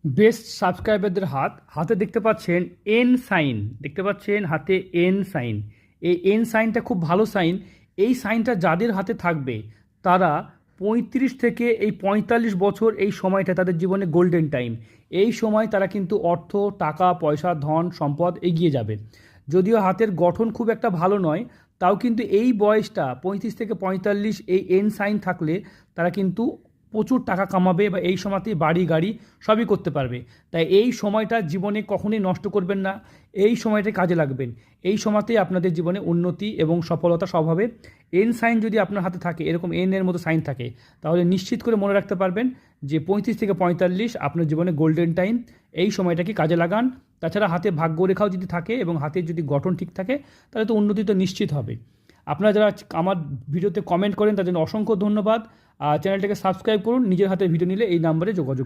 Best সাবস্ক্রাইবারদের হাতে দেখতে পাচ্ছেন এন সাইন, দেখতে পাচ্ছেন হাতে এন সাইন। এই এন সাইনটা খুব ভালো সাইন। এই সাইনটা যাদের হাতে থাকবে তারা 35 থেকে এই 45 বছর, এই সময়টা তাদের জীবনে গোল্ডেন টাইম। এই সময় তারা কিন্তু অর্থ, টাকা পয়সা, ধন সম্পদ এগিয়ে যাবে। যদিও হাতের গঠন খুব একটা ভালো নয়, তাও কিন্তু এই বয়সটা 35 থেকে 45, এই এন সাইন থাকলে তারা কিন্তু প্রচুর টাকা কামাবে বা এই সময়তেই বাড়ি গাড়ি সবই করতে পারবে। তাই এই সময়টা জীবনে কখনোই নষ্ট করবেন না, এই সময়টা কাজে লাগবেন। এই সময়তেই আপনাদের জীবনে উন্নতি এবং সফলতা সব হবে। এন সাইন যদি আপনার হাতে থাকে, এরকম এন এর মতো সাইন থাকে, তাহলে নিশ্চিত করে মনে রাখতে পারবেন যে 35 থেকে 45 আপনার জীবনে গোল্ডেন টাইম। এই সময়টাকে কাজে লাগান। তাছাড়া হাতে ভাগ্যরেখাও যদি থাকে এবং হাতের যদি গঠন ঠিক থাকে, তাহলে তো উন্নতি তো নিশ্চিত হবে। আপনারা যারা আমার ভিডিওতে কমেন্ট করেন তার জন্য অসংখ্য ধন্যবাদ। আর চ্যানেলটাকে সাবস্ক্রাইব করুন। নিজের হাতে ভিডিও নিলে এই নাম্বারে যোগাযোগ